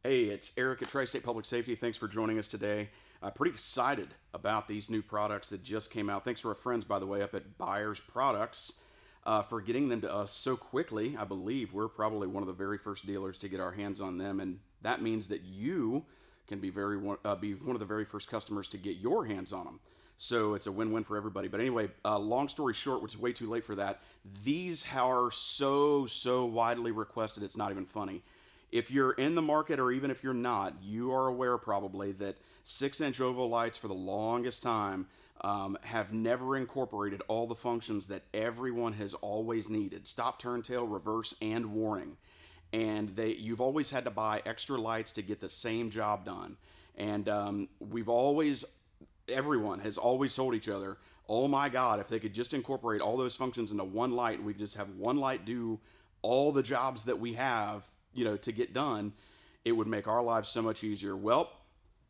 Hey, it's Eric at Tri-State Public Safety. Thanks for joining us today. Pretty excited about these new products that just came out. Thanks to our friends, by the way, up at Buyers Products for getting them to us so quickly. I believe we're probably one of the very first dealers to get our hands on them, and that means that you can be one of the very first customers to get your hands on them. So it's a win-win for everybody. But anyway, long story short, which is way too late for that, these are so widely requested. It's not even funny. If you're in the market, or even if you're not, you are aware probably that 6-inch oval lights for the longest time have never incorporated all the functions that everyone has always needed: stop, turn, tail, reverse, and warning. And you've always had to buy extra lights to get the same job done. And everyone has always told each other, oh my God, if they could just incorporate all those functions into one light and we could just have one light do all the jobs that we have, to get done, it would make our lives so much easier. Well,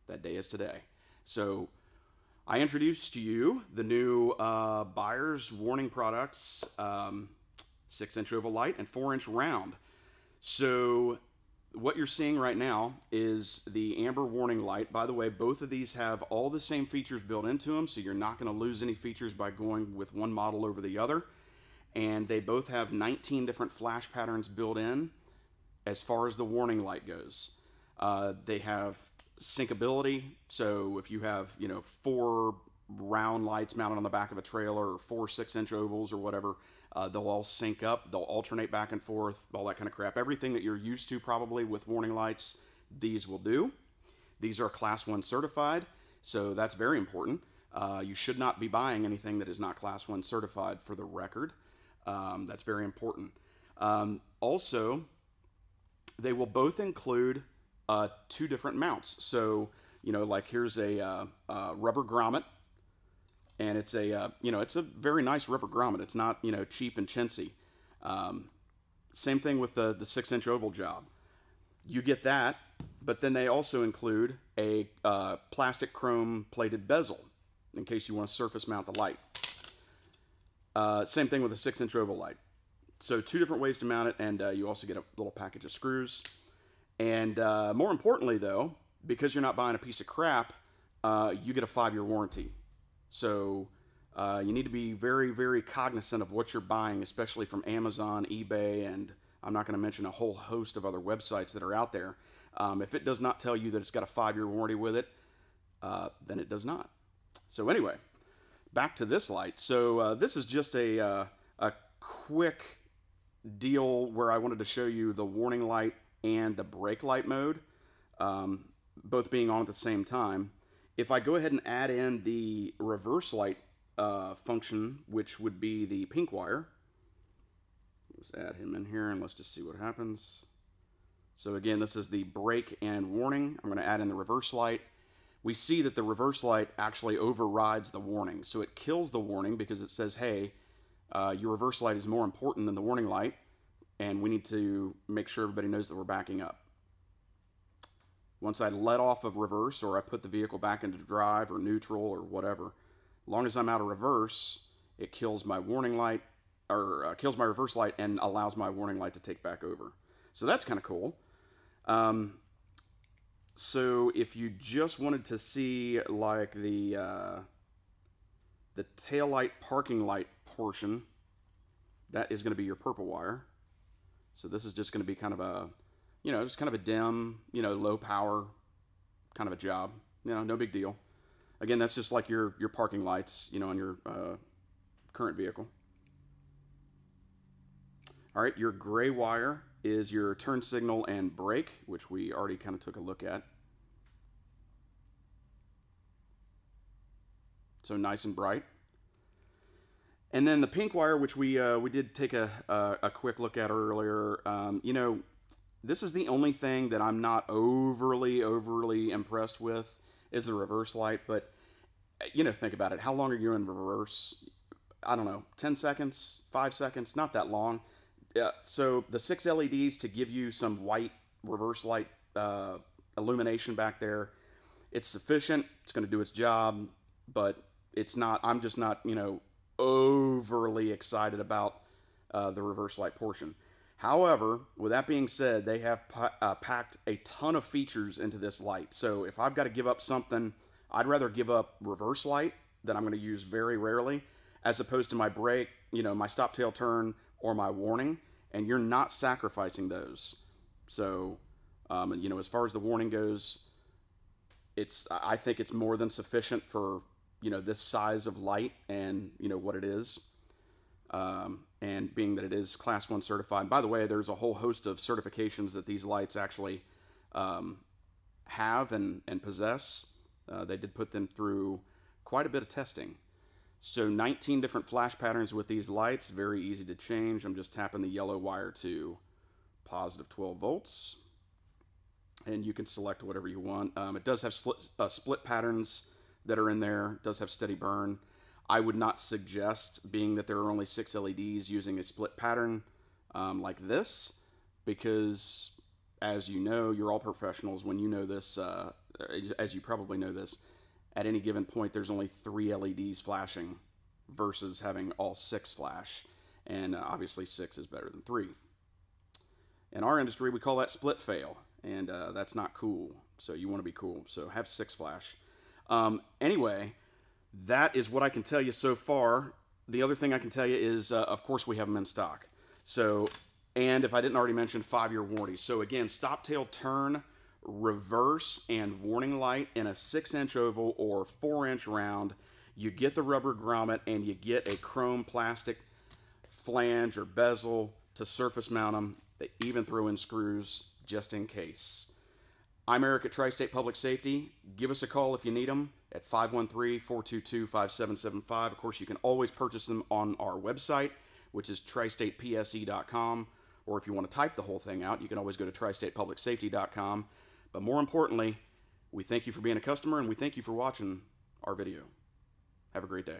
that day is today. So I introduced to you the new Buyers Warning products, 6-inch oval light and 4-inch round. So what you're seeing right now is the amber warning light. By the way, both of these have all the same features built into them, so you're not going to lose any features by going with one model over the other. And they both have 19 different flash patterns built in as far as the warning light goes. They have syncability, so if you have 4 round lights mounted on the back of a trailer, or 4 6-inch ovals or whatever, they'll all sync up, they'll alternate back and forth, all that kind of crap. Everything that you're used to probably with warning lights, these will do. These are Class 1 certified, so that's very important. You should not be buying anything that is not Class 1 certified, for the record. That's very important. Also, they will both include 2 different mounts. So, like here's a rubber grommet, and it's it's a very nice rubber grommet. It's not, cheap and chintzy. Same thing with the 6-inch oval job. You get that, but then they also include a plastic chrome plated bezel in case you want to surface mount the light. Same thing with a 6-inch oval light. So 2 different ways to mount it, and you also get a little package of screws. And more importantly, though, because you're not buying a piece of crap, you get a 5-year warranty. So you need to be very cognizant of what you're buying, especially from Amazon, eBay, and I'm not going to mention a whole host of other websites that are out there. If it does not tell you that it's got a 5-year warranty with it, then it does not. So anyway, back to this light. So this is just a quick deal where I wanted to show you the warning light and the brake light mode, both being on at the same time. If I go ahead and add in the reverse light function, which would be the pink wire, let's add him in here and let's just see what happens. So again, this is the brake and warning. I'm going to add in the reverse light. We see that the reverse light actually overrides the warning. So it kills the warning because it says, hey, your reverse light is more important than the warning light, and we need to make sure everybody knows that we're backing up. Once I let off of reverse, or I put the vehicle back into drive or neutral or whatever, as long as I'm out of reverse, it kills my warning light, or kills my reverse light and allows my warning light to take back over. So that's kind of cool. So if you just wanted to see like the tail light parking light portion, that is going to be your purple wire. So this is just going to be kind of a, just kind of a dim, low power kind of a job. No big deal. Again, that's just like your parking lights, on your current vehicle. All right, your gray wire is your turn signal and brake, which we already kind of took a look at. So nice and bright. And then the pink wire, which we did take a quick look at earlier. This is the only thing that I'm not overly impressed with is the reverse light. But think about it. How long are you in reverse? I don't know, 10 seconds, 5 seconds, not that long. So the 6 LEDs to give you some white reverse light illumination back there, it's sufficient. It's going to do its job, but it's not. I'm just not, overly excited about the reverse light portion. However, with that being said, they have packed a ton of features into this light. So if I've got to give up something, I'd rather give up reverse light that I'm going to use very rarely, as opposed to my brake, my stop tail turn, or my warning. And you're not sacrificing those. So, as far as the warning goes, I think it's more than sufficient for this size of light and what it is. And being that it is Class 1 certified. By the way, there's a whole host of certifications that these lights actually have and possess. They did put them through quite a bit of testing. So 19 different flash patterns with these lights, very easy to change. I'm just tapping the yellow wire to positive 12 volts. And you can select whatever you want. It does have split patterns that are in there. It does have steady burn. I would not suggest, being that there are only 6 LEDs, using a split pattern like this, because as you know, you're all professionals. When you know this, as you probably know this, at any given point there's only 3 LEDs flashing versus having all 6 flash, and obviously 6 is better than 3. In our industry, we call that split fail, and that's not cool. So you want to be cool, so have 6 flash. Anyway, that is what I can tell you so far. The other thing I can tell you is, of course, we have them in stock. So, and if I didn't already mention, 5-year warranty. So again, stop tail turn, reverse, and warning light in a 6-inch oval or 4-inch round. You get the rubber grommet, and you get a chrome plastic flange or bezel to surface mount them. They even throw in screws just in case. I'm Eric at Tri-State Public Safety. Give us a call if you need them at 513-422-5775. Of course, you can always purchase them on our website, which is tristatepse.com. Or if you want to type the whole thing out, you can always go to tristatepublicsafety.com. But more importantly, we thank you for being a customer, and we thank you for watching our video. Have a great day.